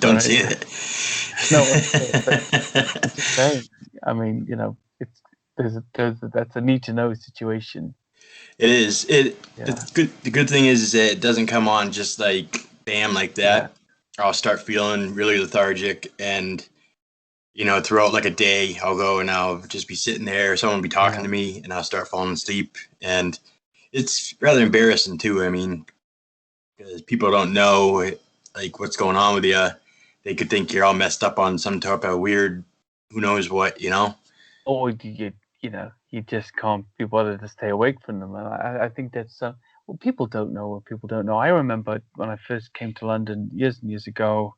Don't Right? see it. No, I'm just saying. I mean, that's a need to know situation. It is. Yeah, It's good. The good thing is that it doesn't come on just like bam like yeah, that. I'll start feeling really lethargic, and throughout like a day, I'll go and I'll just be sitting there. Someone will be talking yeah. to me, and I'll start falling asleep. And it's rather embarrassing too. I mean, because people don't know like what's going on with you. They could think you're all messed up on some type of weird, who knows what. Or you just can't be bothered to stay awake from them. And I think that's well, people don't know what people don't know. I remember when I first came to London years and years ago,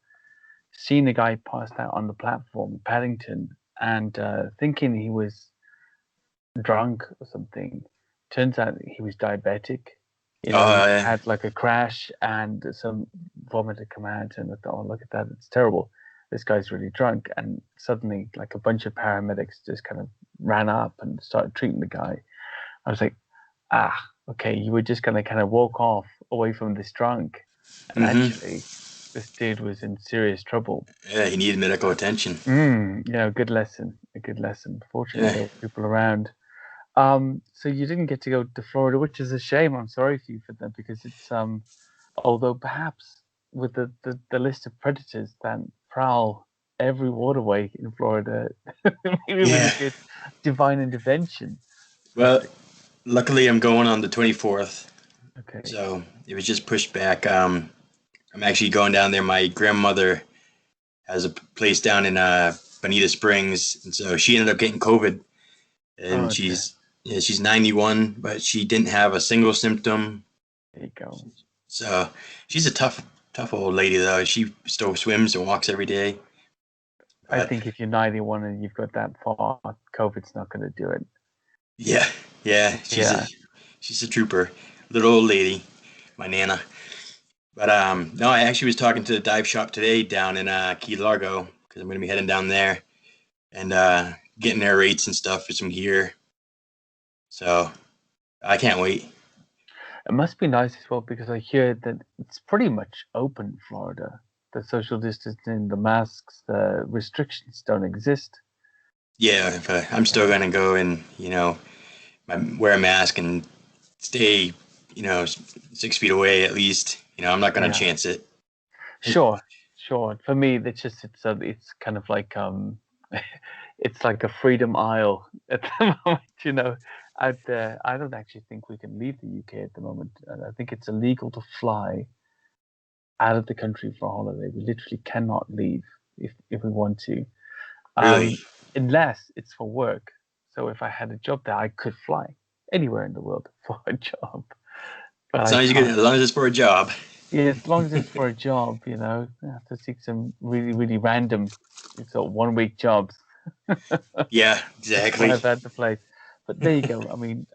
seeing a guy passed out on the platform in Paddington and thinking he was drunk or something. Turns out he was diabetic. He Uh, had like a crash and some vomit had come out, and I thought, oh, look at that, it's terrible. This guy's really drunk. And suddenly, like a bunch of paramedics just kind of ran up and started treating the guy. I was like, ah, okay, you were just going to kind of walk off away from this drunk. And mm-hmm. actually, this dude was in serious trouble. Yeah, he needed medical attention. Good lesson, a good lesson. Fortunately, Yeah. there were people around. So you didn't get to go to Florida, which is a shame. I'm sorry for you for that because it's although perhaps with the list of predators that prowl every waterway in Florida, maybe it was a Yeah. good divine intervention. Well, But luckily I'm going on the 24th, okay, so it was just pushed back. I'm actually going down there. My grandmother has a place down in Bonita Springs, and so she ended up getting COVID, and oh dear, she's 91, but she didn't have a single symptom. there you go. So she's a tough old lady though. She still swims and walks every day. I But think if you're 91 and you've got that far, COVID's not going to do it. yeah, yeah, Yeah, she's a trooper, little old lady, my nana. But no, I actually was talking to the dive shop today down in Key Largo because I'm going to be heading down there and getting their rates and stuff for some gear. So I can't wait. it must be nice as well because I hear that it's pretty much open in Florida. The social distancing, the masks, the restrictions don't exist. Yeah, I'm still Yeah, going to go and wear a mask and stay 6 feet away at least. I'm not going to yeah, chance it. sure, sure. For me, it's kind of like it's like a freedom isle at the moment. Out there, I don't actually think we can leave the UK at the moment. And I think it's illegal to fly out of the country for a holiday. We literally cannot leave if we want to, Really, um, unless it's for work. So if I had a job there, I could fly anywhere in the world for a job, but as I long as you get, can't. as long as it's for a job. Yeah, as long as it's for a job, I have to seek some really, really random, sort of 1 week jobs Yeah, to fly exactly. about the place. But there you go. I mean,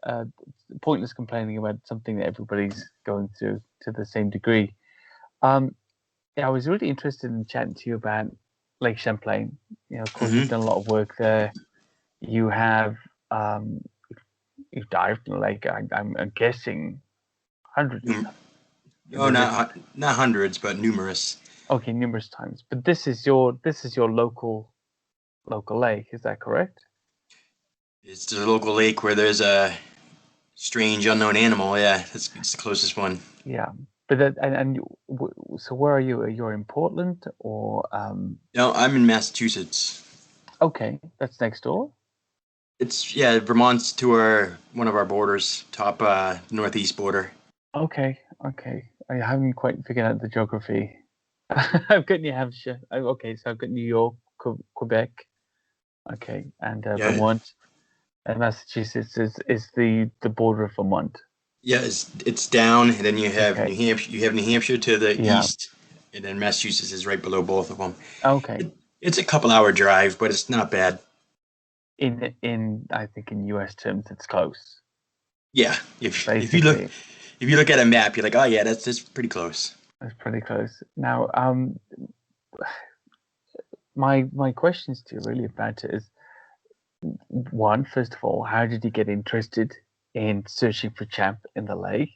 pointless complaining about something that everybody's going through to the same degree. Um, yeah, I was really interested in chatting to you about Lake Champlain. Of course, you've hmm done a lot of work there. You have um, you've dived in the lake. I'm guessing hundreds of times. Oh, Is it not hundreds, but numerous. okay? Numerous times. But this is your local lake. Is that correct? It's the local lake where there's a strange unknown animal. Yeah, it's the closest one. Yeah. But that, so where are you? You're in Portland or No, I'm in Massachusetts. okay, that's next door. It's yeah, Vermont's to our one of our borders, top northeast border. Okay, okay. I haven't quite figured out the geography. I've got New Hampshire. Okay, so I've got New York, Quebec. Okay, and Yeah, Vermont and Massachusetts is the border of Vermont. yeah, it's down, and then you have Okay, New Hampshire. You have New Hampshire to the yeah. east, and then Massachusetts is right below both of them. Okay. It's a couple-hour drive, but it's not bad. In I think in US terms, it's close. Yeah, if you look Basically, if you look at a map, you're like, oh yeah, that's pretty close. it's pretty close. Now, my questions to you really about it is one, first of all, how did you get interested in searching for champ in the lake?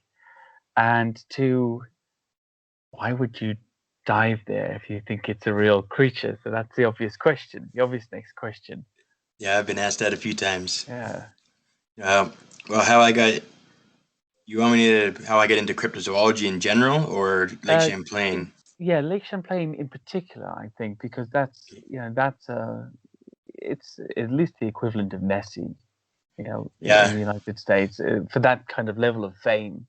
And two, why would you dive there if you think it's a real creature? So that's the obvious question, the obvious next question. Yeah, I've been asked that a few times. Yeah. Well, you want me to how I get into cryptozoology in general, or Lake Champlain? Yeah, Lake Champlain in particular, I think, because that's it's at least the equivalent of Nessie, in Yeah. the United States for that kind of level of fame.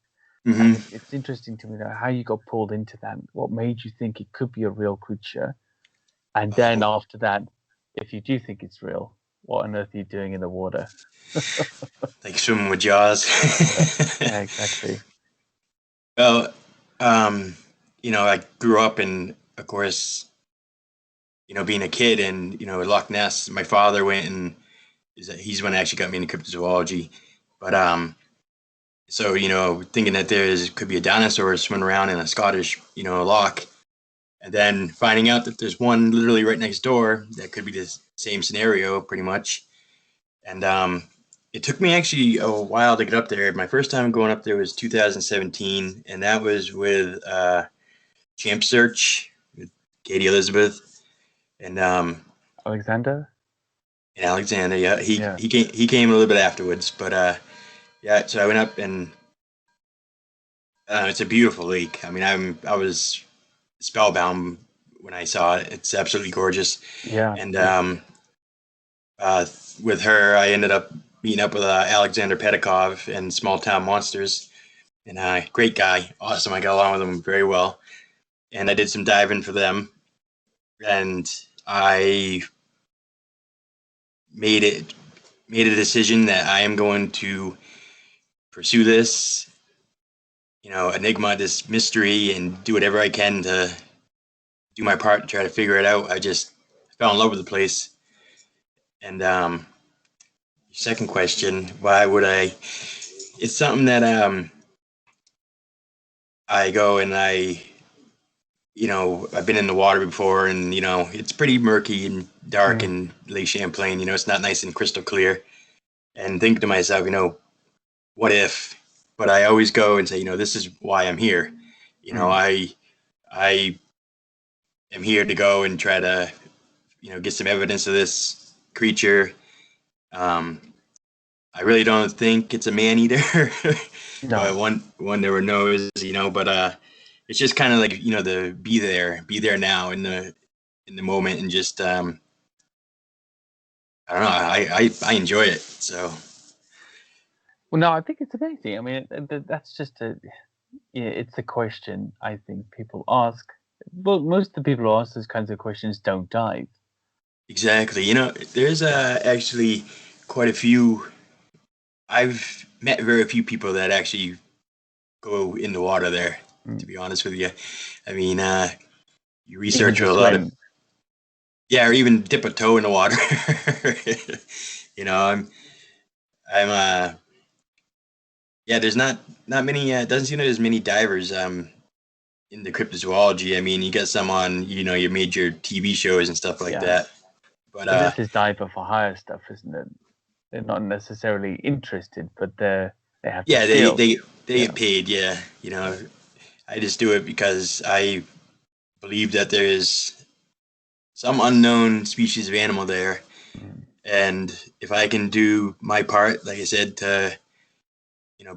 Mm-hmm. And it's interesting to me know how you got pulled into that. What made you think it could be a real creature? And then after that, if you do think it's real, what on earth are you doing in the water? Like swimming with jaws. Yeah, exactly. Well, I grew up in, of course, being a kid and, Loch Ness. My father went and he's the one that actually got me into cryptozoology. But so, thinking that could be a dinosaur swimming around in a Scottish, loch, and then finding out that there's one literally right next door that could be the same scenario pretty much. And it took me actually a while to get up there. My first time going up there was 2017, and that was with Champ Search with Katie Elizabeth and Alexander? Alexander. Yeah, Yeah. he came a little bit afterwards, but yeah. So I went up and it's a beautiful lake. I mean, I was spellbound when I saw it. It's absolutely gorgeous. Yeah. And with her, I ended up meeting up with Alexander Pedikov and Small Town Monsters. And great guy, awesome. I got along with him very well. And I did some diving for them. And I made a decision that I am going to pursue this, enigma, this mystery, and do whatever I can to do my part to try to figure it out. I just fell in love with the place. And second question, why would I? It's something that I go and I've been in the water before, and it's pretty murky and dark in Lake Champlain. It's not nice and crystal clear. And think to myself, what if? But I always go and say, this is why I'm here. I am here to go and try to, get some evidence of this creature. I really don't think it's a man eater, No. but one never knows, But it's just kind of like the be there now in the moment, and just I don't know. I enjoy it. So. Well, no, I think it's amazing. I mean, that's just it's a question I think people ask. Well, most of the people who ask those kinds of questions don't dive. Exactly. There's actually quite a few. I've met very few people that actually go in the water there. To be honest with you, I mean, you research a lot of. Yeah, or even dip a toe in the water. I'm yeah, there's not many, doesn't seem like there's many divers in the cryptozoology. I mean, you got some on, your major TV shows and stuff like that. But this is diver for hire stuff, isn't it? They're not necessarily interested, but they have yeah, skill. they get paid. Yeah, I just do it because I believe that there is some unknown species of animal there. And if I can do my part, like I said, to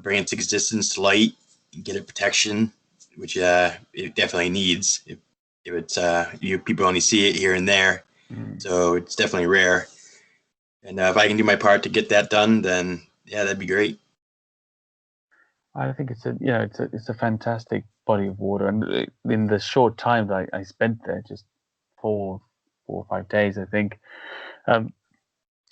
bring its existence to light and get it protection, which it definitely needs. If it's people only see it here and there, so it's definitely rare. And if I can do my part to get that done, then yeah, that'd be great. I think it's a fantastic body of water, and in the short time that I spent there, just 4 or 5 days, I think, I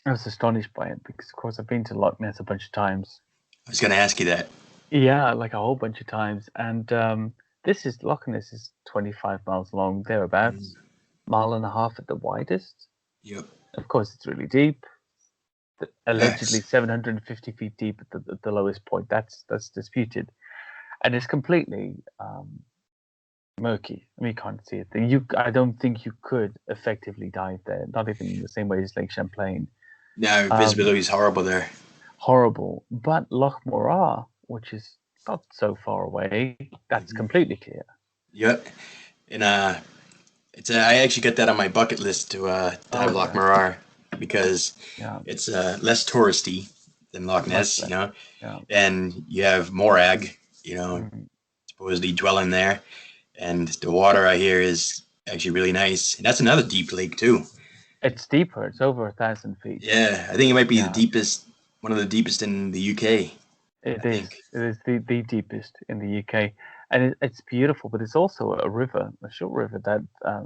was astonished by it because, of course, I've been to Loch Ness a bunch of times. I was going to ask you that. Yeah, like a whole bunch of times, and Loch Ness is 25 miles long, thereabouts, mile and a half at the widest. Yep. Of course, it's really deep. Allegedly 750 feet deep at the lowest point. That's disputed, and it's completely murky. I mean, you can't see it. I don't think you could effectively dive there. Not even in the same way as Lake Champlain. No, visibility is horrible there. Horrible, but Loch Morar, which is not so far away, that's completely clear. Yep. And I actually got that on my bucket list to dive Oh Loch yeah, Morar because yeah, it's less touristy than Loch much Ness, less. Yeah. and you have morag, Mm. supposedly dwelling there, and the water I hear is actually really nice. And that's another deep lake too. It's deeper. It's over 1,000 feet. Yeah, I think it might be the Yeah, deepest, one of the deepest in the UK. I it is. think. It is the deepest in the UK, and it's beautiful. But it's also a river, a short river that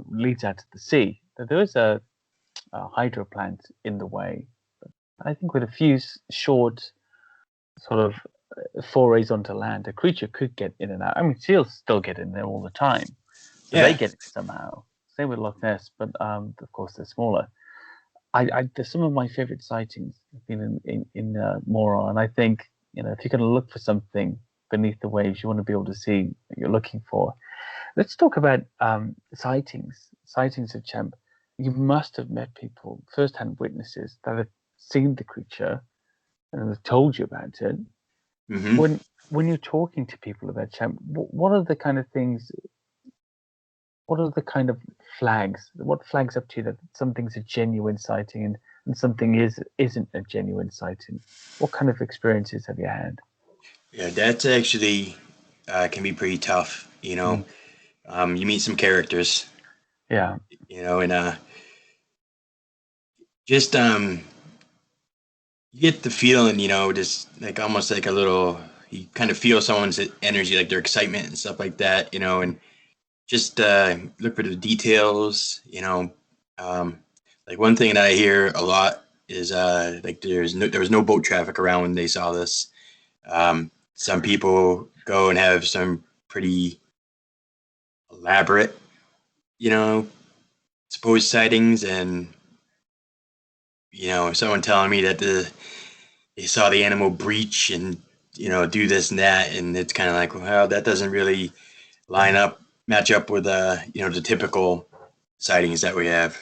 leads out to the sea. There is a hydro plant in the way. I think with a few short sort of forays onto land, a creature could get in and out. I mean, seals still get in there all the time, so they Yeah, get in somehow. Same with Loch Ness, but of course they're smaller. There's some of my favorite sightings have been in Mora, and I think if you're going to look for something beneath the waves, you want to be able to see what you're looking for. Let's talk about sightings. Sightings of Champ. You must have met people, first-hand witnesses that have seen the creature and have told you about it. hmm When you're talking to people about Champ, what are the kind of things? What are the kind of flags? What flags up to you that something's a genuine sighting and something isn't a genuine sighting? What kind of experiences have you had? yeah, that's actually can be pretty tough. Mm, You meet some characters, yeah, and just you get the feeling, just like almost like a little. You kind of feel someone's energy, like their excitement and stuff like that, and just look for the details. Um, like one thing that I hear a lot is like there was no boat traffic around when they saw this. Some people go and have some pretty elaborate, you know, supposed sightings, and someone telling me that they saw the animal breach and do this and that, and it's kind of like, well, that doesn't really match up with the typical sightings that we have,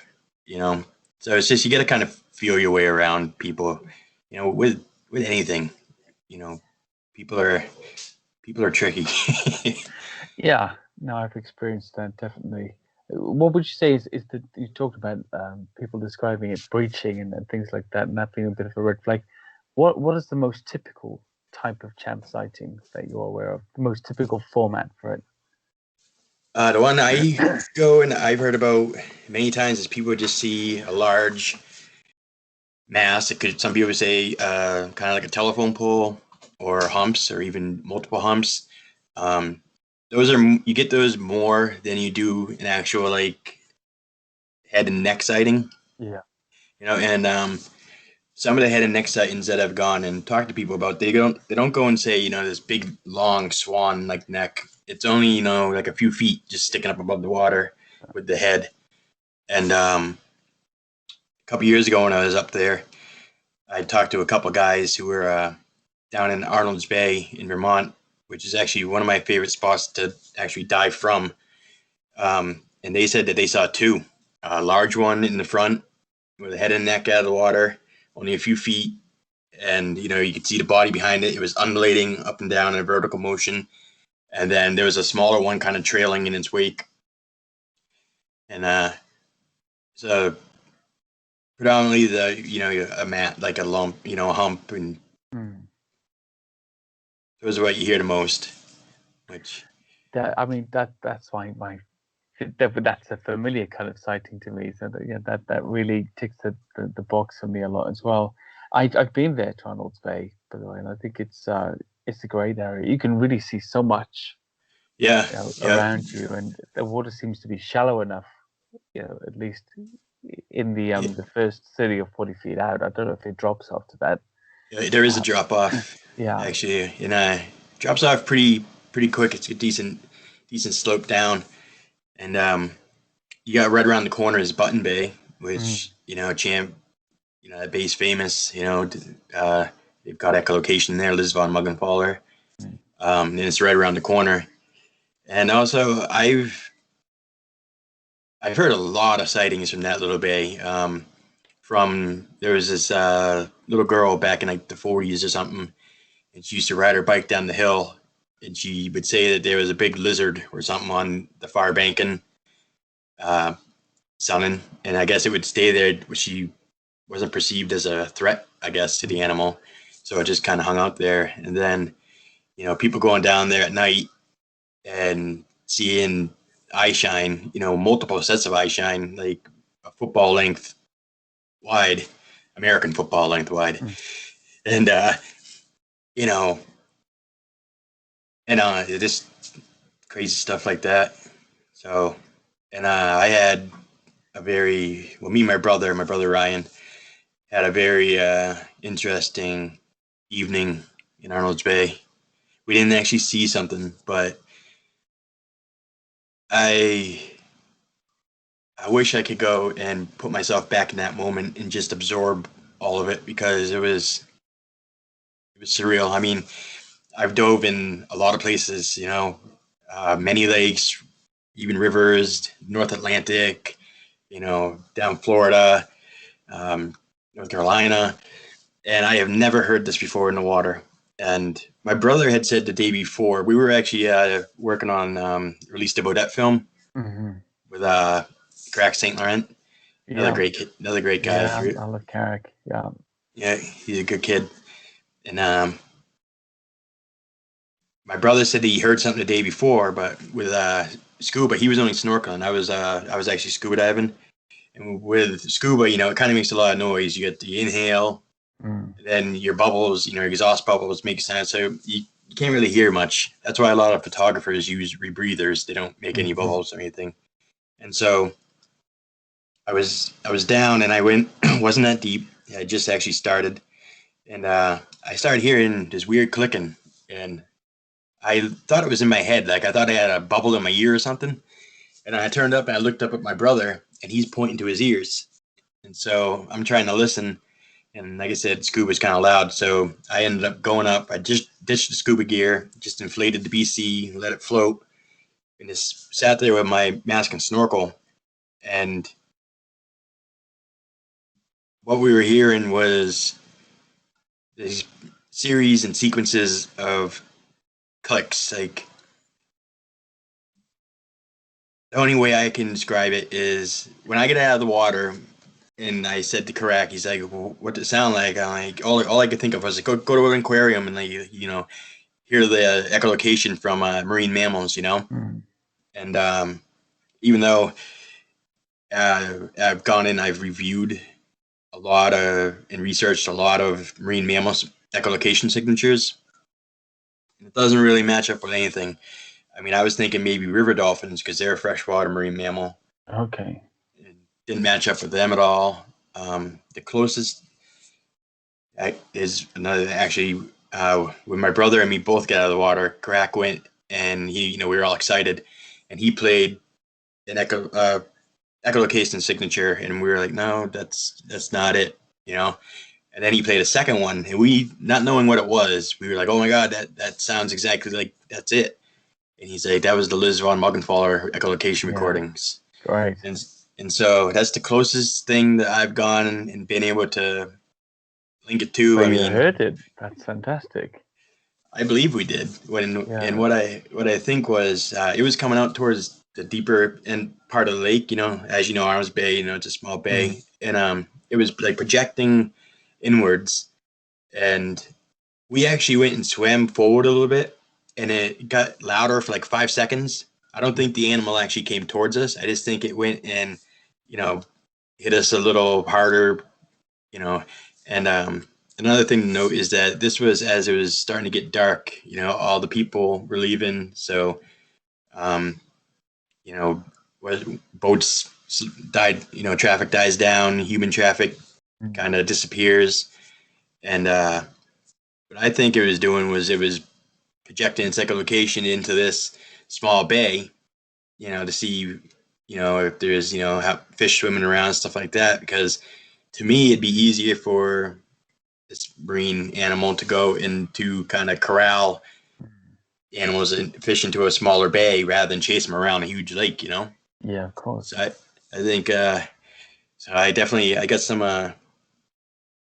you know. So it's just you got to kind of feel your way around people, with anything, you know. People are people are tricky. yeah. No, I've experienced that definitely. What would you say is that you talked about people describing it breaching and things like that, and that being a bit of a red flag? What is the most typical type of champ sighting that you're aware of? The most typical format for it? The one I go and I've heard about many times is people just see a large mass. It could some people say kind of like a telephone pole or humps or even multiple humps. Um, those are you get those more than you do an actual like head and neck sighting. Yeah. And some of the head and neck sightings that I've gone and talked to people about, they don't go and say this big long swan like neck. It's only like a few feet just sticking up above the water with the head. And a couple years ago when I was up there, I talked to a couple guys who were down in Arnold's Bay in Vermont, which is actually one of my favorite spots to actually dive from. And they said that they saw two, a large one in the front with the head and neck out of the water, only a few feet, and you could see the body behind it. It was undulating up and down in a vertical motion, and then there was a smaller one kind of trailing in its wake, and so predominantly a mat like a lump, a hump, and Mm. those are what you hear the most. Which I mean that's my that's a familiar kind of sighting to me. So that, yeah, that really ticks the box for me a lot as well. I've been there to Arnold's Bay, by the way, and I think it's a great area. You can really see so much, yeah, yeah, around you, and the water seems to be shallow enough, at least in yeah, the first 30 or 40 feet out. I don't know if it drops after that. yeah, there is a Uh, drop off yeah. actually, and drops off pretty quick. It's a decent slope down, and you got right around the corner is Button Bay, Mm, which that bay's famous. They've got echolocation there, Lisvon Muggenfaller, mm, and it's right around the corner. And also, I've heard a lot of sightings from that little bay. From there was this little girl back in like the 40s or something, and she used to ride her bike down the hill, and she would say that there was a big lizard or something on the far banking, sunning, and I guess it would stay there. She wasn't perceived as a threat, I guess, to the animal, so it just kind of hung out there. And then, people going down there at night and seeing eye shine, multiple sets of eye shine, like a football length wide, American football length wide, and you know, and just crazy stuff like that. So, and I had me and my brother Ryan, had a very interesting evening in Arnold's Bay. We didn't actually see something, but I I wish I could go and put myself back in that moment and just absorb all of it, because it was surreal. I mean, I've dove in a lot of places, many lakes, even rivers, North Atlantic, down Florida, um, North Carolina, and I have never heard this before in the water. And my brother had said the day before, we were actually working on Release de Baudette film Mm-hmm. with Crack St. Laurent, another Yeah, great kid, another great guy. yeah, I love Carrick. Yeah. Yeah, he's a good kid. And my brother said that he heard something the day before, but with scuba, he was only snorkeling. I was actually scuba diving, and with scuba, it kind of makes a lot of noise. You get the inhale, Mm. then your bubbles, your exhaust bubbles make sense. So you can't really hear much. That's why a lot of photographers use rebreathers. They don't make any Mm-hmm. bubbles or anything. And so I was down, and I went wasn't that deep. I just actually started, and I started hearing this weird clicking, and I thought it was in my head. Like, I thought I had a bubble in my ear or something. And I turned up and I looked up at my brother, and he's pointing to his ears. And so I'm trying to listen. And like I said, scuba's kind of loud. So I ended up going up. I just ditched the scuba gear, just inflated the BC, let it float, and just sat there with my mask and snorkel. And what we were hearing was these series and sequences of clicks. Like, the only way I can describe it is when I get out of the water, and I said to Karak, he's like, well, "What does it sound like?" I'm like, all I could think of was like, go to an aquarium and, like, hear the echolocation from marine mammals, Mm. And even though I've gone in, I've reviewed a lot of and researched a lot of marine mammals echolocation signatures, it doesn't really match up with anything. I mean, I was thinking maybe river dolphins, because they're a freshwater marine mammal. Okay. It didn't match up with them at all. The closest is another, actually, when my brother and me both got out of the water, Crack went, and we were all excited, and he played an echolocation signature, and we were like, no, that's not it, And then he played a second one, and we, not knowing what it was, we were like, oh my god, that sounds exactly like that's it. And he's like, that was the Liz von Muggenthaler echolocation Yeah. recordings. Great. And so that's the closest thing that I've gone and been able to link it to. So I you mean, heard it. That's fantastic. I believe we did. And Yeah. what I think was, it was coming out towards the deeper end part of the lake. As you know, Arms Bay. It's a small Mm. bay, and it was like projecting inwards. And we actually went and swam forward a little bit, and it got louder for like 5 seconds. I don't think the animal actually came towards us. I just think it went and, you know, hit us a little harder, you know. And another thing to note is that this was as it was starting to get dark. All the people were leaving, so um, you know, boats died. Traffic dies down, human traffic Mm. kind of disappears, and what I think it was doing was it was projecting its echolocation into this small bay, to see, if there's, fish swimming around, stuff like that. Because to me, it'd be easier for this marine animal to go into kind of corral animals and fish into a smaller bay rather than chase them around a huge lake. Yeah, of course. So I think, so I got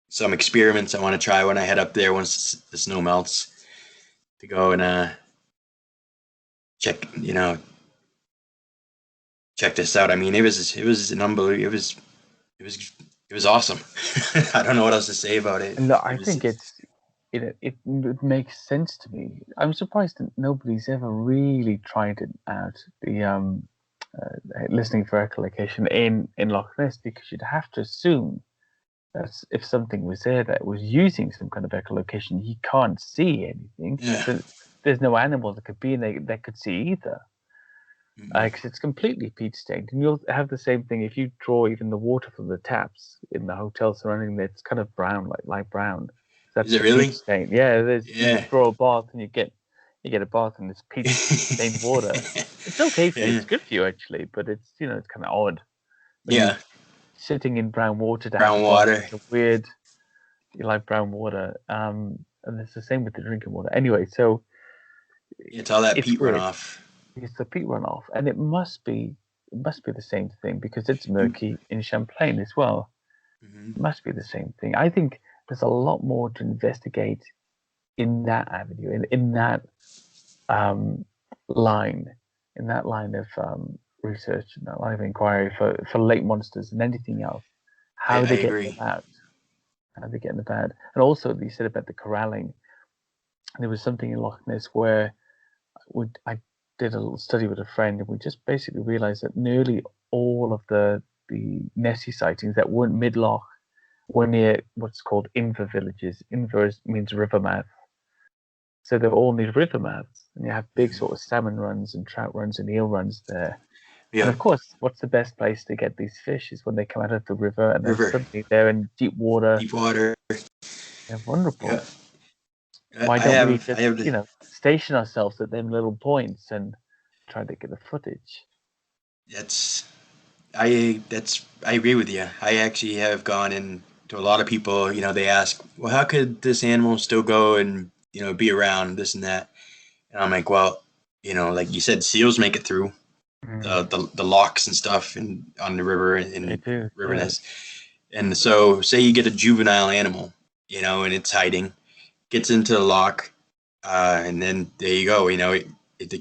some experiments I want to try when I head up there once the snow melts, to go and check check this out. I mean, it was an unbelievable. It was it was awesome. I don't know what else to say about it. And look, It I was think it makes sense to me. I'm surprised that nobody's ever really tried it out. The listening for echolocation in Loch Ness, because you'd have to assume that if something was there that was using some kind of echolocation, you can't see anything. yeah. So there's no animal that could be in there that could see either. Because it's completely peat stained, and you'll have the same thing if you draw even the water from the taps in the hotel surrounding there. It's kind of brown, like light brown. Is That's it the peat really? stain. Yeah, you Yeah. draw a bath and you get a bath and it's peat stained water. It's okay for you. Yeah. It's good for you actually, but it's it's kind of odd when you Yeah. sitting in brown water to have a Brown bath. water. It's a weird. You like brown water, and it's the same with the drinking water. Anyway, so It's all that it's peat weird. runoff. It's the peat runoff, and it must be the same thing because it's murky in Champlain as well. Mm-hmm. It must be the same thing. I think there's a lot more to investigate in that avenue, in that um, line, in that line of research, in that line of inquiry for lake monsters and anything else. How I they get agree. about, how they get about, and also you said about the corralling. There was something in Loch Ness where I did a little study with a friend, and we just basically realized that nearly all of the Nessie sightings that weren't mid-loch were near what's called inver villages. Inver means river mouth. So they're all near river mouths, and you have big sort of salmon runs and trout runs and eel runs there. And Yeah. of course, what's the best place to get these fish is when they come out of the river and then River. suddenly they're in deep water. Deep water. They're Yeah. wonderful. Why I don't we have. I just, have. station ourselves at them little points and try to get the footage? That's. I agree with you. I actually have gone in to a lot of people. They ask, well, how could this animal still go and be around this and that? And I'm like, well, like you said, seals make it through the locks and stuff and on the river They in do, yeah. Riverness. And so, say you get a juvenile animal, and it's hiding, gets into the lock, and then there you go. It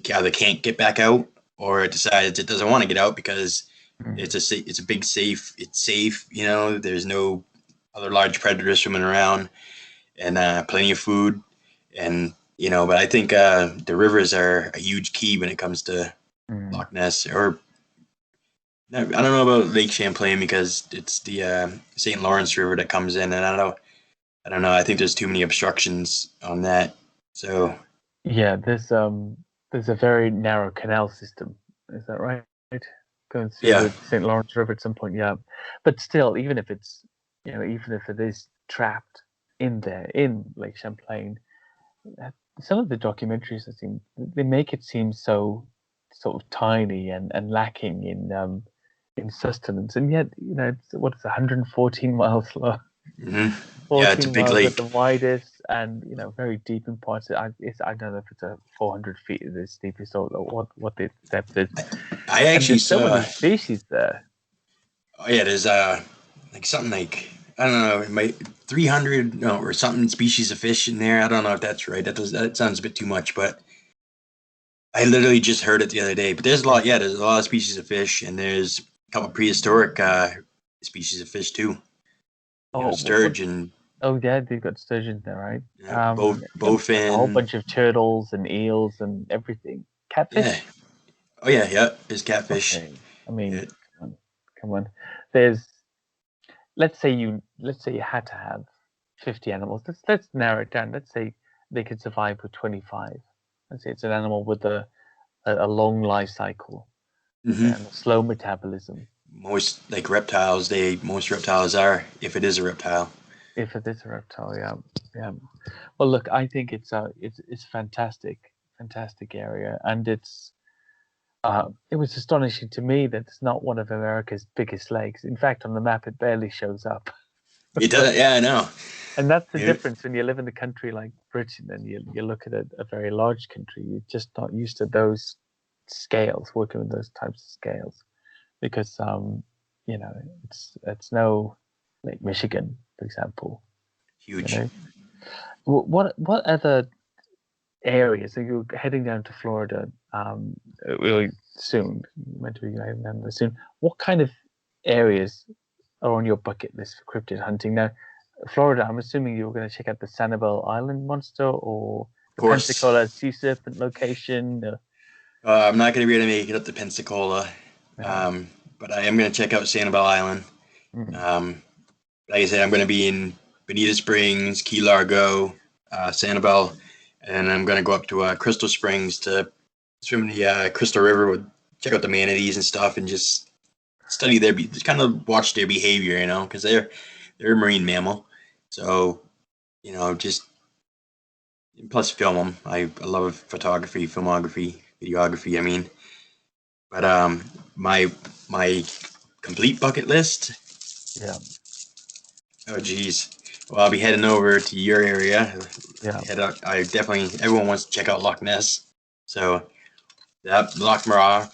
either can't get back out, or it decides it doesn't want to get out because Mm. it's a big safe. It's safe. There's no other large predators swimming around, and plenty of food, and But I think the rivers are a huge key when it comes to Mm. Loch Ness, or I don't know about Lake Champlain because it's the St. Lawrence River that comes in, and I don't know. I think there's too many obstructions on that. So Yeah, there's a very narrow canal system. Is that right? Going through yeah, the St. Lawrence River at some point, yeah. But still, even if it's even if it is trapped in there in Lake Champlain, some of the documentaries they make it seem so sort of tiny and lacking in sustenance, and yet it's, what is 114 miles long, hmm yeah, it's a 14 big miles at the lake. widest, and very deep in parts. I don't know if it's a 400 feet is the steepest or what the depth is, I and actually there's so saw. many species there. Oh yeah, there's like something like I don't know, it might 300 no or something species of fish in there. I don't know if that's right. That sounds a bit too much, but I literally just heard it the other day. But there's a lot. Yeah, there's a lot of species of fish, and there's a couple prehistoric species of fish too. Oh, Sturgeon, oh yeah, they've got sturgeon there, right? Like a whole bowfin. bunch of turtles and eels and everything. Yeah. Catfish. Oh yeah, yeah. There's catfish. Okay, I mean, Yeah. come on. There's let's say you had to have 50 animals. Let's narrow it down. Let's say they could survive with 25. Let's say it's an animal with a long life cycle hmm and a slow metabolism. Most like reptiles, most reptiles are if it is a reptile. If it is a reptile, yeah, yeah. Well, look, I think it's fantastic area, and it was astonishing to me that it's not one of America's biggest lakes. In fact, on the map, it barely shows up. It does. Yeah, I know. And that's the Yeah. difference when you live in a country like Britain and you look at a very large country. You're just not used to those scales, working with those types of scales, because it's no Lake Michigan, for example. You Huge. know, what other areas? So you're heading down to Florida. Really soon. Meant to be going down there soon. What kind of areas are on your bucket list for cryptid hunting? Now, Florida, I'm assuming you were going to check out the Sanibel Island monster or the course. Pensacola sea serpent location. I'm not going to be able to make it up to Pensacola, but I am going to check out Sanibel Island. Like I said, I'm going to be in Bonita Springs, Key Largo, Sanibel, and I'm going to go up to Crystal Springs to swim in the Crystal River, check out the manatees and stuff, and just study just kind of watch their behavior, because they're a marine mammal. So, just plus film them. I love photography, filmography, videography. I mean, but my complete bucket list. Yeah. Oh geez. Well, I'll be heading over to your area. Yeah. Everyone wants to check out Loch Ness. So that Loch Mara,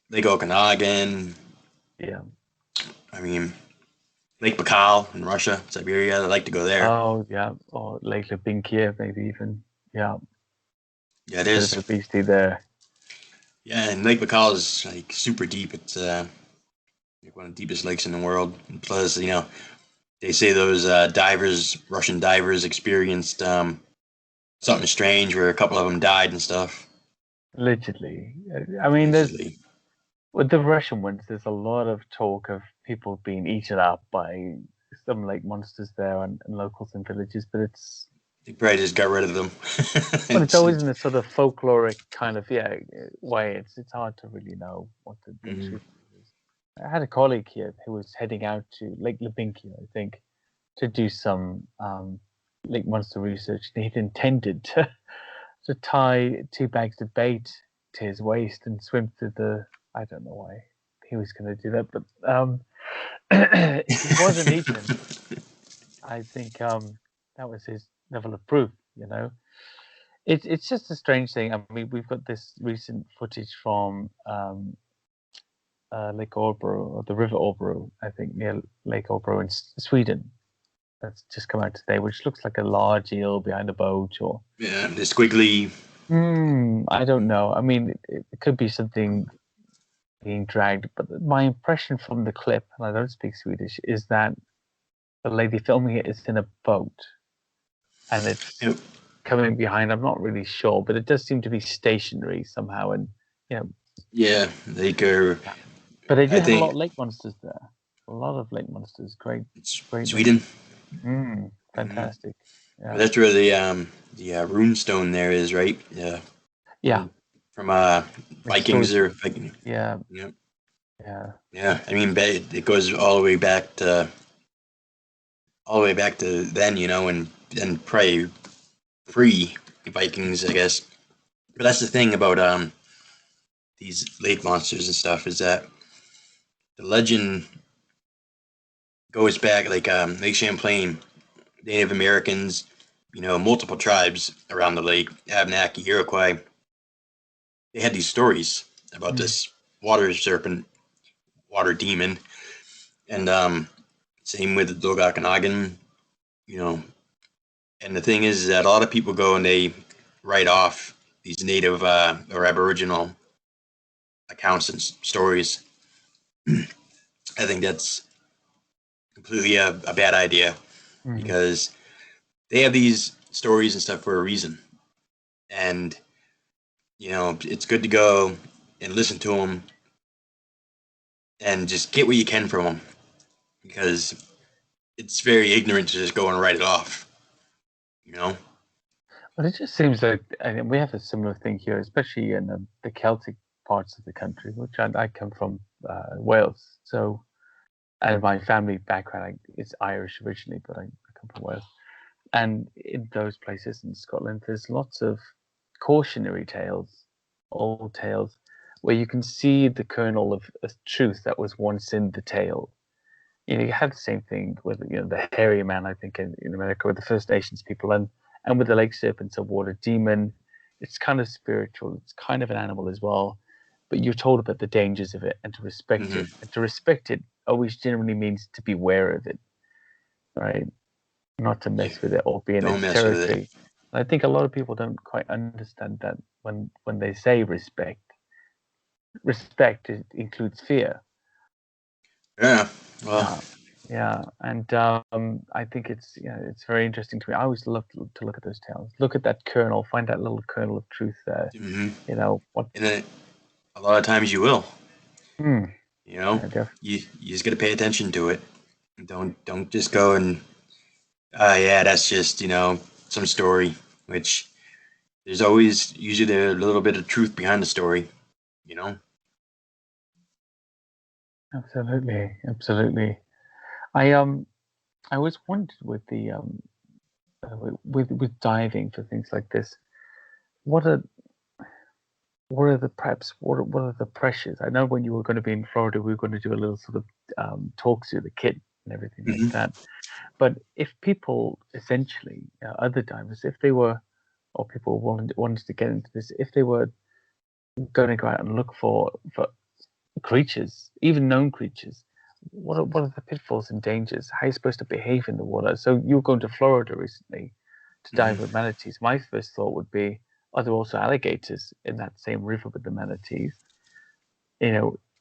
Lake Okanagan. Yeah. I mean, Lake Baikal in Russia, Siberia. I like to go there. Oh yeah, or Lake Lubinkia, maybe even. Yeah. Yeah, it is. There's a beastie there. Yeah, and Lake Baikal is like super deep. It's like one of the deepest lakes in the world. And plus, they say those Russian divers, experienced something strange where a couple of them died and stuff. Allegedly. I mean, with the Russian ones, there's a lot of talk of people being eaten up by some lake monsters there and locals in villages, but they probably just got rid of them. But it's always in a sort of folkloric kind of way. It's hard to really know what the truth is. I had a colleague here who was heading out to Lake Lubinki, I think, to do some lake monster research. And he'd intended to tie 2 bags of bait to his waist and swim through the. I don't know why he was going to do that, but he wasn't eaten. I think that was his level of proof. It's just a strange thing. I mean, we've got this recent footage from Lake Orebro, or the River Orebro, I think, near Lake Orebro in Sweden. That's just come out today, which looks like a large eel behind a boat, or yeah, the squiggly. I don't know. I mean, it could be something being dragged, but my impression from the clip, and I don't speak Swedish, is that the lady filming it is in a boat, and it's coming behind. I'm not really sure, but it does seem to be stationary somehow, and Yeah, they go. But they do have a lot of lake monsters there. A lot of lake monsters. Great. Sweden. Fantastic. Yeah. That's where the rune stone there is, right? Yeah. Yeah. From Vikings or Viking. Yeah. Yep. Yeah. Yeah. I mean, it goes all the way back to then, and probably pre-Vikings, I guess. But that's the thing about these lake monsters and stuff, is that the legend goes back, like Lake Champlain, Native Americans, multiple tribes around the lake, Abenaki, Iroquois. They had these stories about this water serpent, water demon, and same with the Okanagan, And the thing is that a lot of people go and they write off these native or Aboriginal accounts and stories. I think that's completely a bad idea, because they have these stories and stuff for a reason. And, it's good to go and listen to them and just get what you can from them, because it's very ignorant to just go and write it off, But it just seems like we have a similar thing here, especially in the Celtic parts of the country, which I come from, Wales. So, and my family background is Irish originally, but I come from Wales. And in those places in Scotland, there's lots of cautionary tales, old tales, where you can see the kernel of truth that was once in the tale. You had the same thing with the hairy man, I think, in America, with the First Nations people, and with the lake serpents, a water demon. It's kind of spiritual. It's kind of an animal as well, but you're told about the dangers of it and to respect it. And to respect it always generally means to be aware of it, right? Not to mess with it or be in its territory. I think a lot of people don't quite understand that when they say respect, includes fear. Yeah. Well. Yeah, yeah, and I think it's very interesting to me. I always love to look at those tales. Look at that kernel, find that little kernel of truth there. Mm-hmm. What? And then a lot of times you will. Hmm, You know, yeah, you just got to pay attention to it. Don't just go and yeah, that's just some story. Which there's always usually a little bit of truth behind the story. You know. absolutely, absolutely. I always wondered with the with diving for things like this, what are what are the pressures? I know when you were going to be in Florida, we were going to do a little sort of talks through the kit and everything like Mm-hmm. that. But if people essentially, other divers, if they were, or people wanted to get into this, if they were going to go out and look for creatures, even known creatures, what are the pitfalls and dangers? How are you supposed to behave in the water? So you were going to Florida recently to dive Mm-hmm. with manatees. My first thought would be, are there also alligators in that same river with the manatees?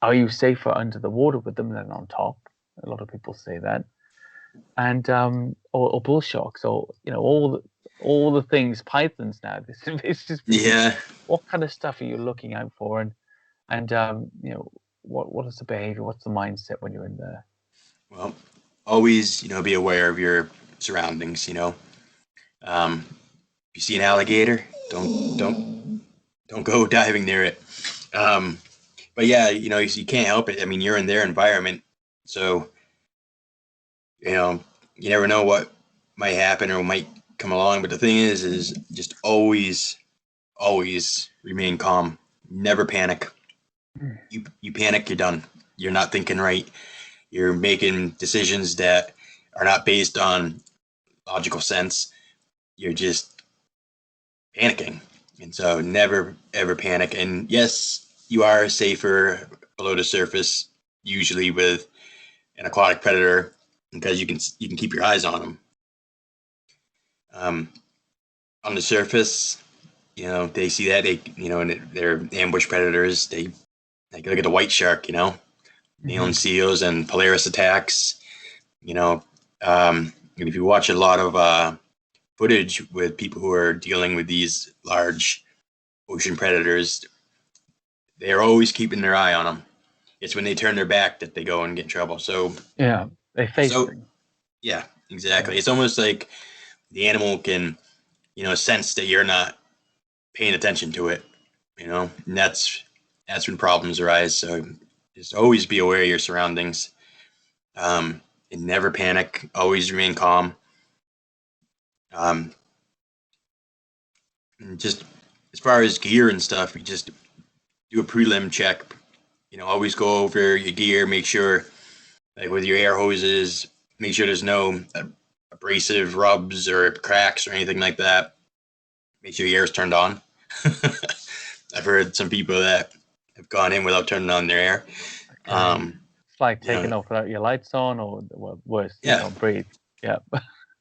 Are you safer under the water with them than on top? A lot of people say that. And or bull sharks, or all the things, pythons now. This is Yeah. what kind of stuff are you looking out for, and what is the behavior? What's the mindset when you're in there? Well, always be aware of your surroundings. If you see an alligator, don't go diving near it. Um, but yeah, you can't help it. I mean, you're in their environment, so you know you never know what might happen or might come along. But the thing is just always remain calm. Never panic. You panic, you're done. You're not thinking right. You're making decisions that are not based on logical sense. You're just panicking. And so never ever panic. And yes, you are safer below the surface, usually with an aquatic predator, because you can keep your eyes on them. Um, on the surface, they see that and they're ambush predators. They look at the white shark, Neilan seals and Polaris attacks. You know, and if you watch a lot of footage with people who are dealing with these large ocean predators, they're always keeping their eye on them. It's when they turn their back that they go and get in trouble. So, Yeah, they face so things. yeah, exactly. Yeah. It's almost like the animal can, sense that you're not paying attention to it, and that's when problems arise. So just always be aware of your surroundings, and never panic. Always remain calm. Um, and just as far as gear and stuff, you just do a prelim check. Always go over your gear. Make sure, like with your air hoses, make sure there's no abrasive rubs or cracks or anything like that. Make sure your air's turned on. I've heard some people that have gone in without turning on their air. Okay. It's like You know, taking off without your lights on, or well, worse, you yeah. can't breathe. Yeah.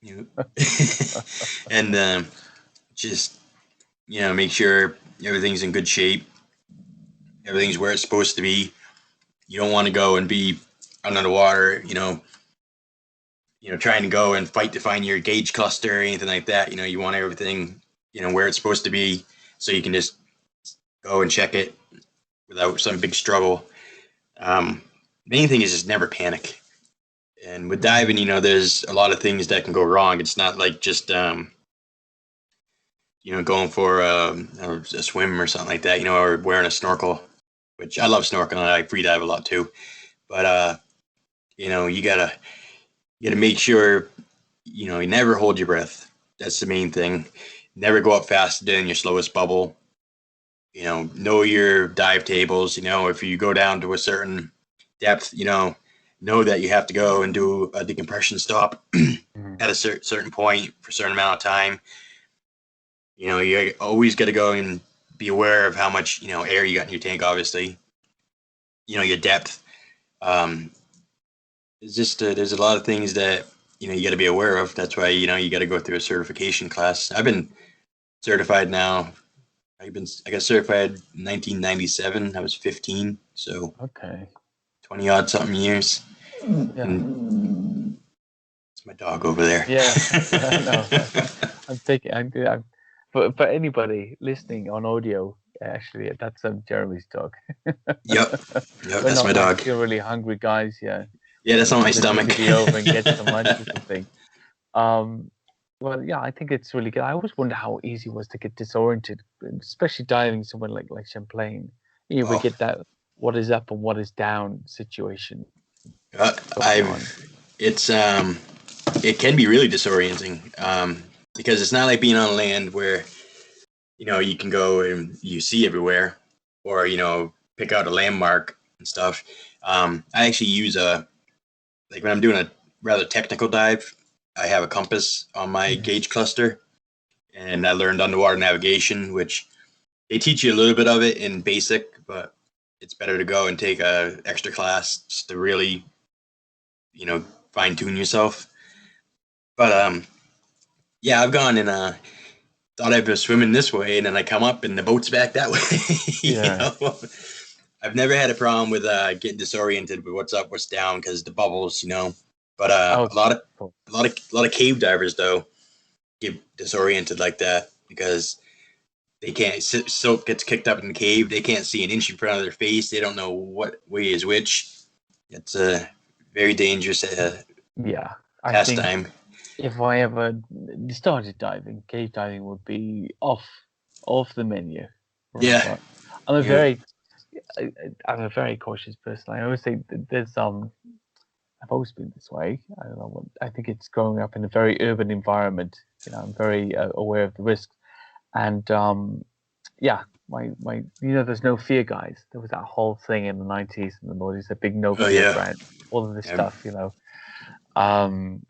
You and just make sure everything's in good shape. Everything's where it's supposed to be. You don't want to go and be under the water. Trying to go and fight to find your gauge cluster or anything like that. You want everything, where it's supposed to be, so you can just go and check it without some big struggle. Main thing is just never panic. And with diving, there's a lot of things that can go wrong. It's not like just going for a swim or something like that, or wearing a snorkel, which I love snorkeling. I free dive a lot too. But you gotta make sure you never hold your breath. That's the main thing. Never go up faster than your slowest bubble. Know your dive tables. If you go down to a certain depth, know that you have to go and do a decompression stop Mhm. at a certain point for a certain amount of time. You always got to go and be aware of how much air you got in your tank. Obviously, your depth. Um, it's just there's a lot of things that you got to be aware of. That's why you got to go through a certification class. I've been certified now I got certified in 1997. I was 15, so Okay. 20 odd something years. Yeah. And it's my dog over there. Yeah. Yeah. No. I'm thinking. I'm for anybody listening on audio, actually, that's Jeremy's dog. Yep. Yep. We're That's my not like dog. two really hungry guys here. Yeah, that's on my Wanted you stomach. to be over and get some lunch or something. Um, well, yeah, I think it's really good. I always wonder how easy it was to get disoriented, especially diving somewhere like Champlain. You would Oh, get that what is up and what is down situation going I've. on. It's it can be really disorienting. Because it's not like being on land where you can go and you see everywhere, or pick out a landmark and stuff. I actually use like when I'm doing a rather technical dive, I have a compass on my Mhm. gauge cluster, and I learned underwater navigation, which they teach you a little bit of it in basic, but it's better to go and take a extra class just to really, fine tune yourself. But yeah, I've gone and thought I'd be swimming this way, and then I come up and the boat's back that way. you Yeah. know, I've never had a problem with getting disoriented with what's up, what's down, because the bubbles. But Oh, a lot of cool. cave divers though get disoriented like that because they can't. Soap gets kicked up in the cave. They can't see an inch in front of their face. They don't know what way is which. It's a very dangerous Yeah. I think pastime. if I ever started diving, cave diving would be off the menu. Right. Yeah, But I'm a you. very I'm a very cautious person. I always say there's I've always been this way. I don't know what I think it's growing up in a very urban environment. I'm very aware of the risks, and yeah, my there's no fear, guys. There was that whole thing in the 90s and the noughties, a big no Oh fear yeah. brand, all of this Yeah. stuff. Um,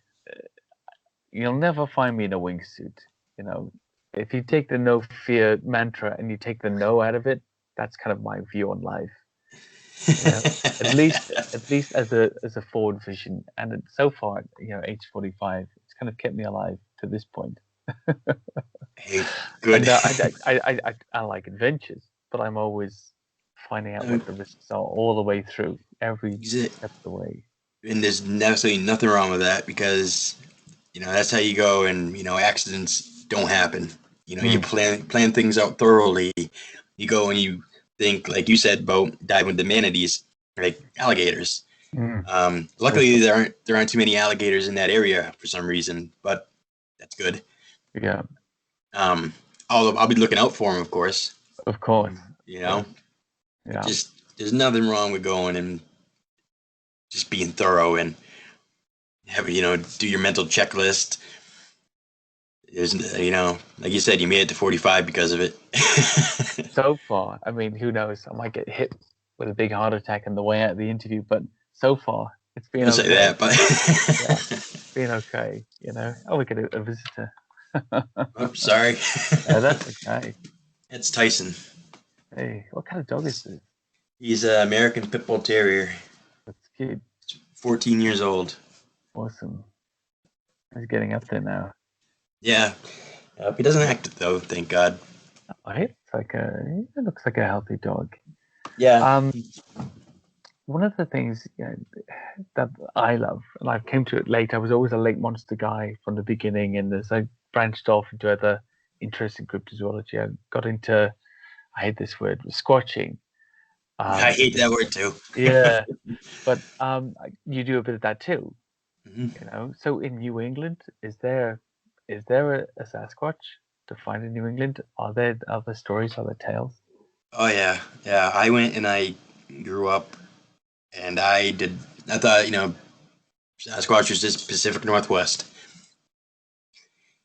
you'll never find me in a wingsuit. You know, if you take the no fear mantra and you take the no out of it, that's kind of my view on life. At least as a forward vision, and so far, age 45, it's kind of kept me alive to this point. Hey, good. And I like adventures, but I'm always finding out what the risks are all the way through, every step of the way. And there's absolutely nothing wrong with that because that's how you go, and accidents don't happen. You Mm, plan things out thoroughly. You go and you think, like you said, about diving with the manatees, like alligators. mm, Luckily, also, there aren't too many alligators in that area for some reason, but that's good. yeah, Um, I'll be looking out for them, of course. of course, You of know, course, yeah, just there's nothing wrong with going and just being thorough and have do your mental checklist. There's like you said, you made it to 45 because of it. so far, I mean, who knows? I might get hit with a big heart attack on the way out of the interview, but so far, it's been Don't say okay. that, but Yeah, been okay. Oh, we get a visitor. I'm sorry. That's okay. It's Tyson. Hey, what kind of dog is this? He's an American Pit Bull Terrier, That's cute. 14 years old. Awesome. He's getting up there now. Yeah, he doesn't act it though, thank God. Oh, it looks like a healthy dog. Yeah. Um, one of the things that I love, and I came to it late. I was always a Lake Monster guy from the beginning, and as I branched off into other interests in cryptozoology, I got into, I hate this word, squatching. I hate that word too. Yeah, but you do a bit of that too. Mhm. So in New England, is there a Sasquatch to find in New England? Are there other stories, other tales? Oh yeah, yeah. I went and I grew up, and I thought Sasquatch was just Pacific Northwest,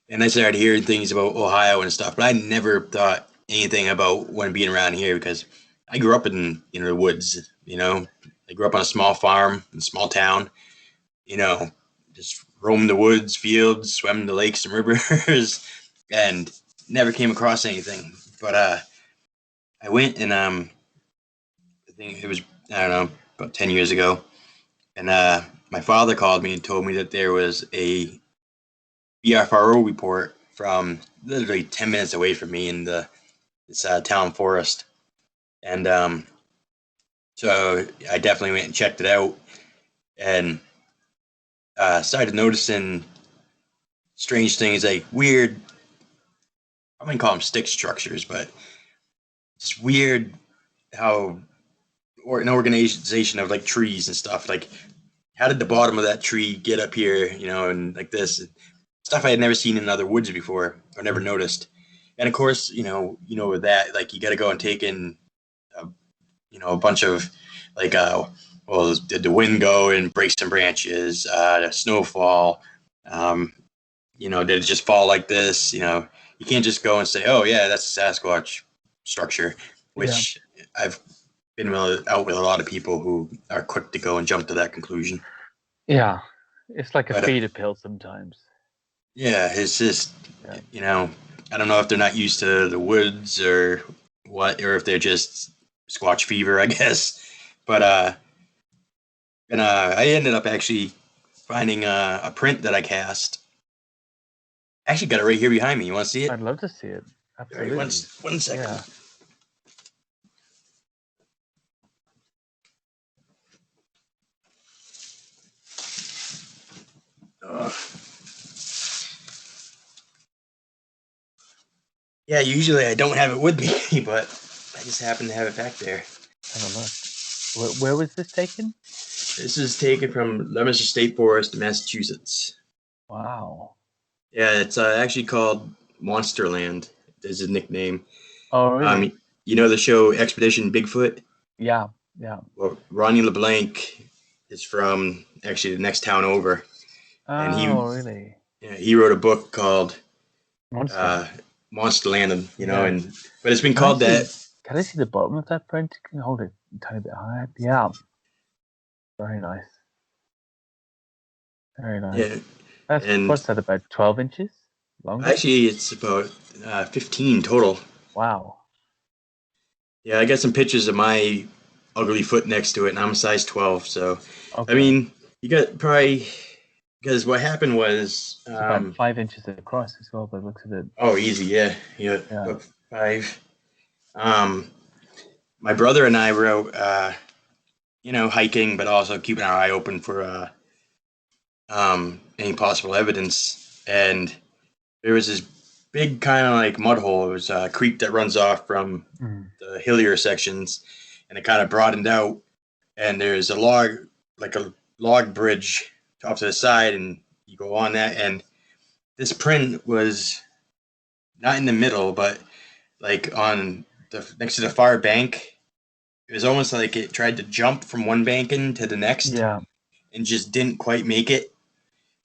and I started hearing things about Ohio and stuff, but I never thought anything about when being around here because I grew up in the woods. I grew up on a small farm in a small town. You know, just roamed the woods, fields, swam the lakes and rivers, and never came across anything. But I went and I think it was, I don't know, about 10 years ago, and my father called me and told me that there was a BFRO report from literally 10 minutes away from me in the this town forest, and so I definitely went and checked it out, and started noticing strange things like weird. I wouldn't call them stick structures, but it's weird how or an organization of like trees and stuff. Like, how did the bottom of that tree get up here? And like this stuff I had never seen in other woods before or never noticed. And of course, with that, like you got to go and take in, a bunch of like, well, did the wind go and break some branches? The snowfall, did it just fall like this? You can't just go and say, oh yeah, that's a Sasquatch structure, Yeah. which I've been out with a lot of people who are quick to go and jump to that conclusion. Yeah. It's like a But feeder pill sometimes. yeah, it's just, Yeah. I don't know if they're not used to the woods or what, or if they're just squatch fever, I guess. But I ended up actually finding a print that I cast. I actually got it right here behind me. You want to see it? I'd love to see it. Absolutely. All right, one second. Yeah. Yeah, usually I don't have it with me, but I just happen to have it back there. Have a look. Where was this taken? This is taken from Leominster State Forest, Massachusetts. Wow. Yeah, it's actually called Monsterland. Is his nickname. Oh, really? You know the show Expedition Bigfoot? Yeah. Well, Ronnie LeBlanc is from actually the next town over, and Really? he wrote a book called Monster. Monsterland. Yeah. But it's been called that. Can I see the bottom of that print? Can you hold it a tiny bit higher? Yeah. Very nice. Very nice. Yeah. What's that, about 12 inches long? Actually, it's about 15 total. Wow. Yeah, I got some pictures of my ugly foot next to it, and I'm a size 12. So, Okay. I mean, you got probably, because what happened was it's about 5 inches across as well, by the looks of it. Oh, easy, yeah. About 5. My brother and I were out, hiking, but also keeping our eye open for any possible evidence. And there was this big kind of like mud hole. It was a creek that runs off from the hillier sections, and it kind of broadened out. And there's a log bridge off to the side, and you go on that. And this print was not in the middle, but like on the next to the far bank. It was almost like it tried to jump from one banking to the next, and just didn't quite make it.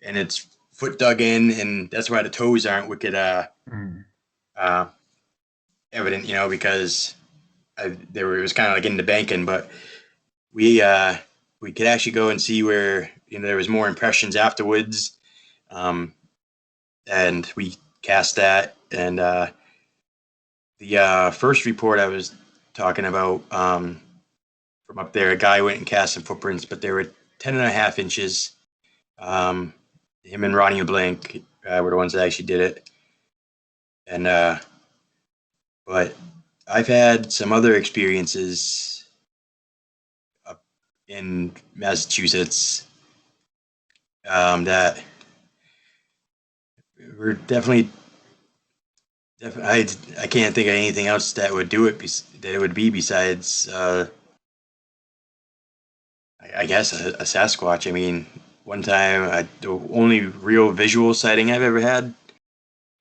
And its foot dug in, and that's why the toes aren't wicked evident, because it was kind of like in the banking. But we could actually go and see where there was more impressions afterwards, and we cast that. And the first report I was talking about from up there, a guy went and cast some footprints, but they were 10.5 inches. Him and Ronnie LeBlanc were the ones that actually did it. And but I've had some other experiences up in Massachusetts that were definitely. I can't think of anything else that would do it. That it would be besides, I guess, a Sasquatch. I mean, one time, the only real visual sighting I've ever had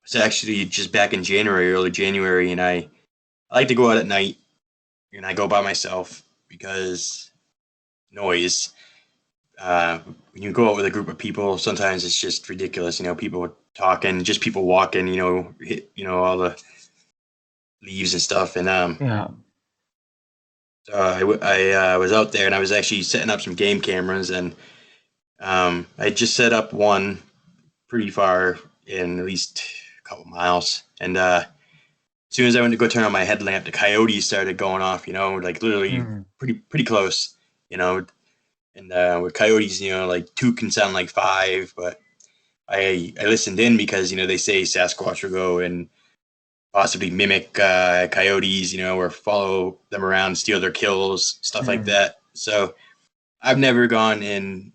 was actually just back in January, early January, and I like to go out at night, and I go by myself because noise. When you go out with a group of people, sometimes it's just ridiculous. People talking, just people walking. All the leaves and stuff. And so I was out there, and I was actually setting up some game cameras, and I just set up one pretty far in, at least a couple miles. And as soon as I went to go turn on my headlamp, the coyotes started going off. Like literally pretty close. And with coyotes, like 2 can sound like 5, but I listened in because they say Sasquatch will go and possibly mimic coyotes, or follow them around, steal their kills, stuff like that. So I've never gone and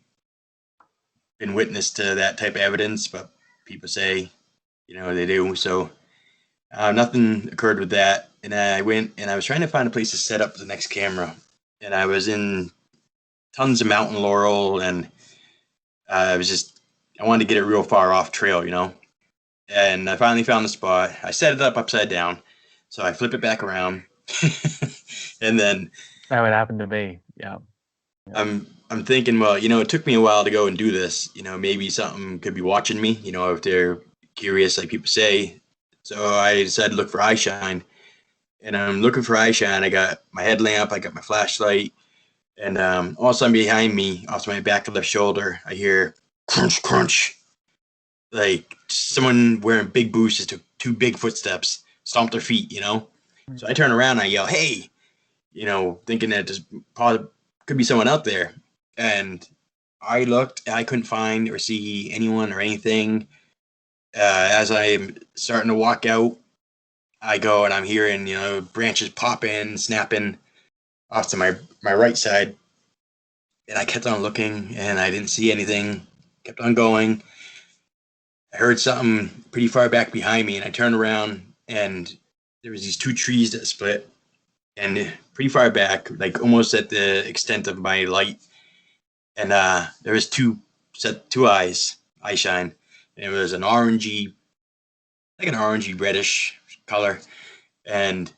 been witness to that type of evidence, but people say, they do. So nothing occurred with that. And I went and I was trying to find a place to set up the next camera. And I was in tons of mountain laurel, and I wanted to get it real far off trail. And I finally found the spot. I set it up upside down. So I flip it back around. And then that would happen to me. Yeah. I'm thinking, well, it took me a while to go and do this. Maybe something could be watching me, if they're curious, like people say. So I decided to look for eye shine. And I'm looking for eye shine. I got my headlamp, I got my flashlight, and all of a sudden behind me, off to my back of the shoulder, I hear crunch, crunch. Like someone wearing big boots just took two big footsteps, stomped their feet. So I turn around and I yell, hey, thinking that there's probably could be someone out there. And I looked, I couldn't find or see anyone or anything. As I'm starting to walk out, I go and I'm hearing, branches popping, snapping off to my right side. And I kept on looking and I didn't see anything. Kept on going. I heard something pretty far back behind me, and I turned around and there was these two trees that split, and pretty far back, like almost at the extent of my light. And there was two eyes, eye shine. And it was an orangey, like an orangey reddish color, and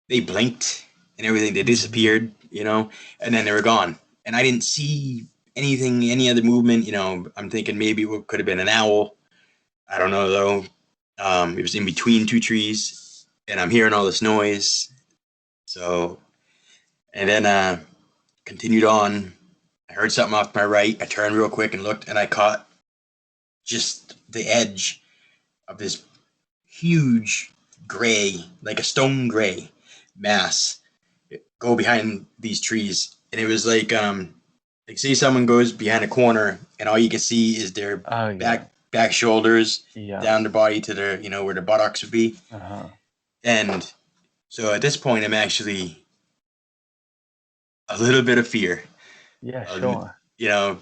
they blinked and everything. They disappeared, and then they were gone. And I didn't see anything, any other movement. I'm thinking maybe it could have been an owl. I don't know though. It was in between two trees, and I'm hearing all this noise. So, and then continued on. I heard something off my right. I turned real quick and looked, and I caught just the edge of this huge gray, like a stone gray mass go behind these trees. And it was like say someone goes behind a corner and all you can see is their back shoulders down their body to their, where their buttocks would be. And so at this point, I'm actually a little bit of fear. Yeah, sure.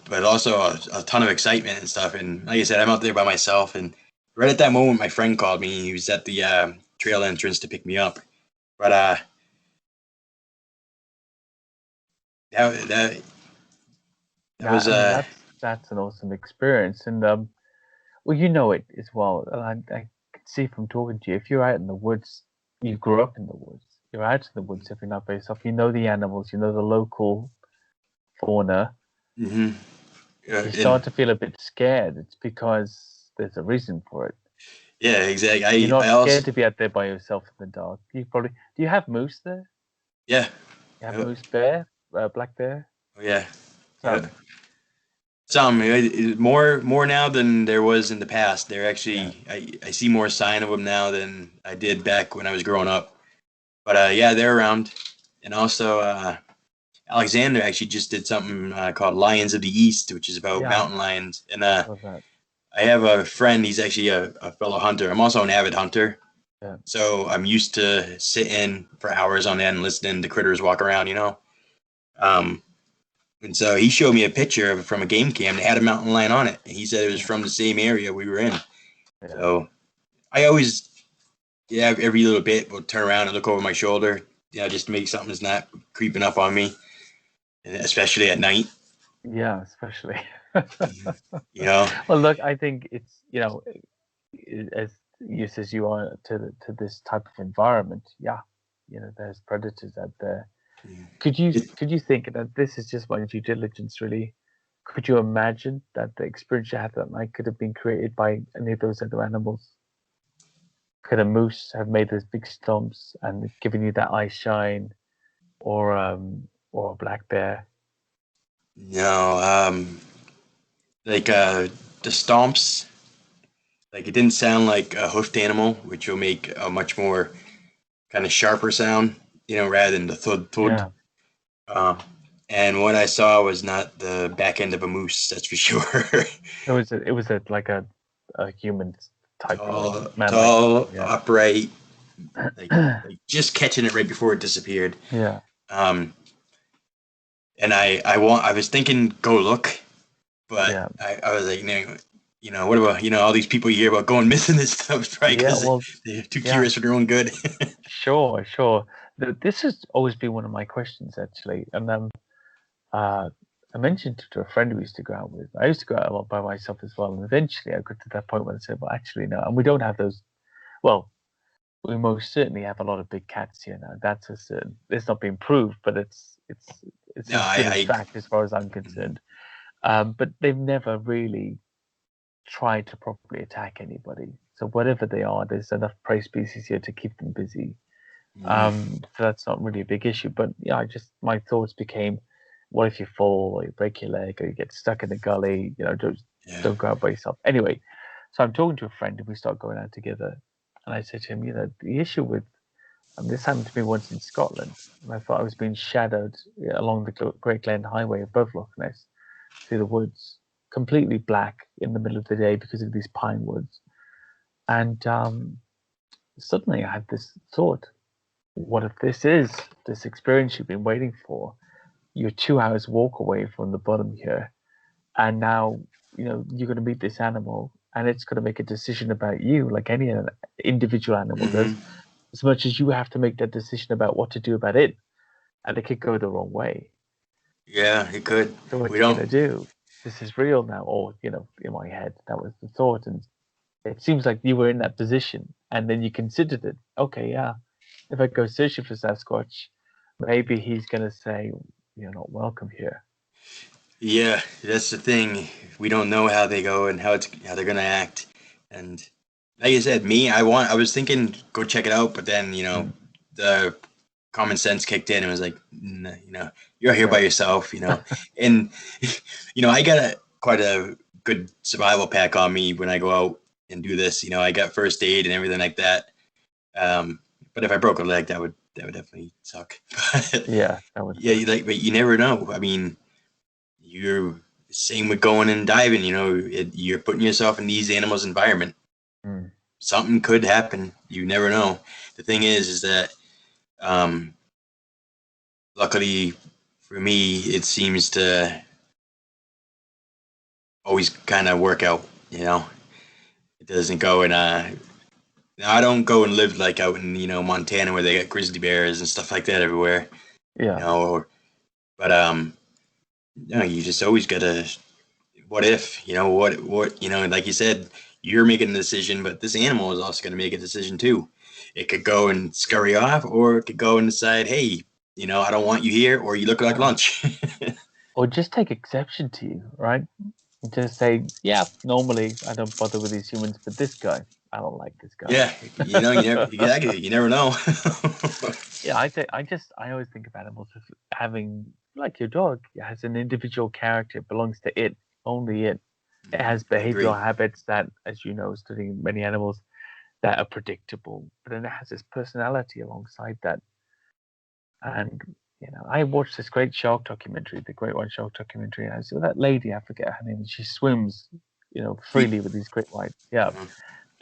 But also a ton of excitement and stuff. And like I said, I'm out there by myself. And right at that moment, my friend called me. He was at the trail entrance to pick me up. But that was that's an awesome experience. And well, you know it as well. And I can see from talking to you, if you're out in the woods, you grew up in the woods. You're out in the woods if you're not by yourself. You know the animals. You know the local fauna. Mm-hmm. You start to feel a bit scared. It's because there's a reason for it. Yeah, exactly. You're not scared to be out there by yourself in the dark. Do you have moose there? Yeah. You have moose, bear, black bear? Oh yeah. Some more now than there was in the past. They're actually I see more sign of them now than I did back when I was growing up. But they're around. And also Alexander actually just did something called Lions of the East, which is about mountain lions. And I have a friend. He's actually a fellow hunter. I'm also an avid hunter. Yeah. So I'm used to sitting for hours on end listening to critters walk around, And so he showed me a picture of it from a game cam that had a mountain lion on it. And he said it was from the same area we were in. Yeah. So I always, every little bit will turn around and look over my shoulder, just to make something's not creeping up on me, and especially at night. Yeah, especially. Well, look, I think it's, as used as you are to this type of environment, there's predators out there. Could you think that this is just my due diligence, really? Could you imagine that the experience you had that night could have been created by any of those other animals? Could a moose have made those big stomps and given you that eye shine, or a black bear? No, like the stomps, like it didn't sound like a hoofed animal, which will make a much more kind of sharper sound, rather than the thud thud. Yeah. And what I saw was not the back end of a moose, that's for sure. It was like a human type tall, upright like just catching it right before it disappeared. Yeah, Um, and I was thinking go look, but yeah, I was like, what about all these people you hear about going missing and stuff, right? yeah. Because Well, they're too yeah, curious for their own good. sure, sure. This has always been one of my questions, actually, and uh, I mentioned it to a friend who used to go out with. I used to go out a lot by myself as well, and eventually I got to that point where I said, "Well, actually, no." And we don't have those. Well, we most certainly have a lot of big cats here now. That's a certain. It's not been proved, but it's No, as good as I fact as far as I'm concerned. But they've never really tried to properly attack anybody. So whatever they are, there's enough prey species here to keep them busy. mm, So that's not really a big issue. But yeah, my thoughts became, what if you fall or you break your leg or you get stuck in a gully? yeah. Don't go out by yourself. Anyway, so I'm talking to a friend and we start going out together, and I said to him, the issue with this happened to me once in Scotland, and I thought I was being shadowed along the Great Glen Highway above Loch Ness through the woods, completely black in the middle of the day because of these pine woods. And suddenly I had this thought: what if this is this experience you've been waiting for? You're 2 hours walk away from the bottom here, and now you're going to meet this animal, and it's going to make a decision about you, like any individual animal does, Hmm. as much as you have to make that decision about what to do about it, and it could go the wrong way. Yeah, it could. So what We you going don't. to do? This is real now, or in my head, that was the thought, and it seems like you were in that position, and then you considered it. Okay, yeah, if I go searching for Sasquatch, maybe he's going to say, "You're not welcome here." Yeah, that's the thing. We don't know how they go and how they're gonna act. And like I said, I was thinking go check it out, but then Mm, the common sense kicked in and was like, you're here by yeah, yourself, and I got quite a good survival pack on me when I go out and do this. I got first aid and everything like that. But if I broke a leg, that would definitely suck. But yeah, that would yeah, suck. but you never know. I mean, you're same with going and diving. You're putting yourself in these animals' environment. Mm, Something could happen. You never know. The thing is that um, luckily for me, it seems to always kind of work out. It doesn't go in. I don't go and live like out in Montana where they got grizzly bears and stuff like that everywhere. yeah, But you just always gotta. What if? What? Like you said, you're making a decision, but this animal is also going to make a decision too. It could go and scurry off, or it could go and decide, hey, I don't want you here, or you look like yeah. lunch. Or just take exception to you, right? Just say, yeah, normally I don't bother with these humans, but this guy, I don't like this guy. Yeah, you never know. Yeah, I always think of animals as having, like your dog, it has an individual character, it belongs to it, only it. It has I agree. behavioral habits that, as you know, studying many animals, that are predictable, but then it has this personality alongside that. And I watched this great shark documentary, the Great White Shark documentary, and I saw that lady, I forget her name, she swims, Deep. freely with these great whites. Yeah. Mhm.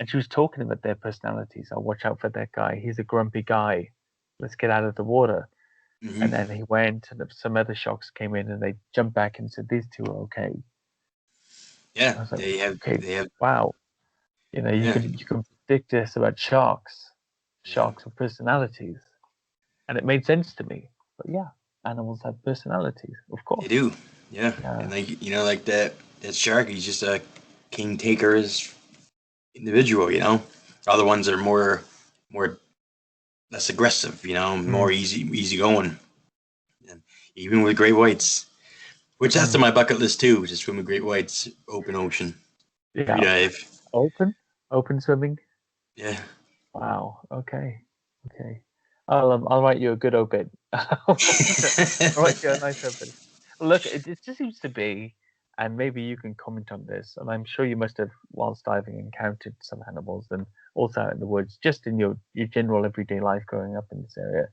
And she was talking about their personalities. I'll watch out for that guy. He's a grumpy guy. Let's get out of the water. And Mhm. then he went, and some other sharks came in, and they jumped back and said, "These two are okay." Yeah, I was like, they have. "Okay, They have. wow." You Yeah. can predict this about sharks. Yeah. Sharks have personalities, and it made sense to me. But yeah, animals have personalities, of They course. do. Yeah, Yeah, and like like that shark. He's just a king taker's individual. Other ones are more less aggressive. More mm, easy going. And even with great whites, which that's on mm, my bucket list too. Just swim with great whites, open ocean, free yeah. dive. Open swimming. Yeah. Wow. Okay. Okay. I'll write you a good obit. I'll write you a nice obit. Look, it just seems to be, and maybe you can comment on this, and I'm sure you must have, whilst diving, encountered some animals and also out in the woods, just in your general everyday life growing up in this area.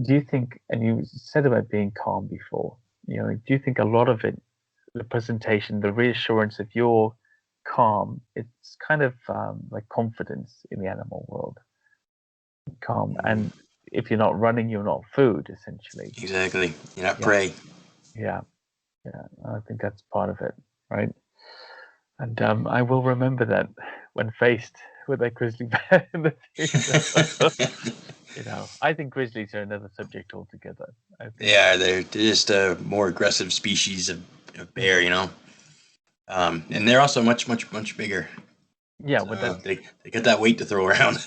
Do you think, and you said about being calm before, do you think a lot of it, the presentation, the reassurance of your calm, it's kind of like confidence in the animal world? calm. Mhm. And if you're not running, you're not food, essentially. Exactly. You're not Yeah, prey. yeah, yeah. I think that's part of it, right? And I will remember that when faced with a grizzly bear in the future. I think grizzlies are another subject altogether. I think, Yeah, they're just a more aggressive species of bear, and they're also much bigger. yeah, but So they got that weight to throw around.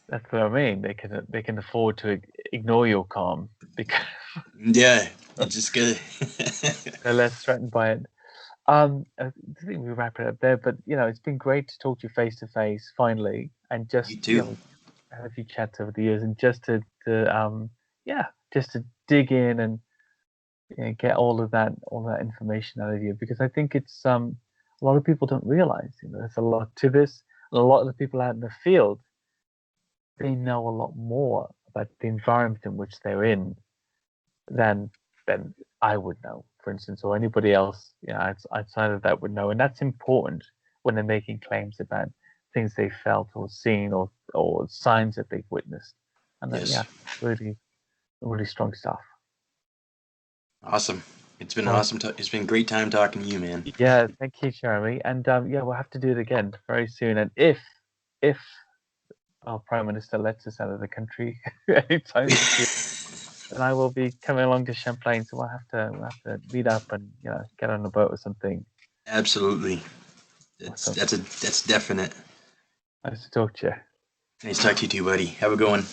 that's what I mean. They can afford to ignore your calm because Yeah, you just get. they're less threatened by it. I think we wrap it up there. But it's been great to talk to you face to face finally, and just You too. had a few chats over the years, and just yeah, just to dig in and get all that information out of you, because I think it's a lot of people don't realize there's a lot to this, and a lot of the people out in the field, they know a lot more about the environment in which they're in than I would know, for instance, or anybody else outside of that would know, and that's important when they're making claims about things they felt or seen or signs that they've witnessed, and Yes. really really strong stuff. Awesome. It's been Well, awesome. It's been a great time talking to you, man. yeah, thank you, Jeremy. And yeah, we'll have to do it again very soon. And if our Prime Minister lets us out of the country anytime soon, then I will be coming along to Champlain. So we'll have to meet up and get on a boat or something. Absolutely. Awesome. That's definite. Nice to talk to you. Nice to talk to you too, buddy. Have a good one.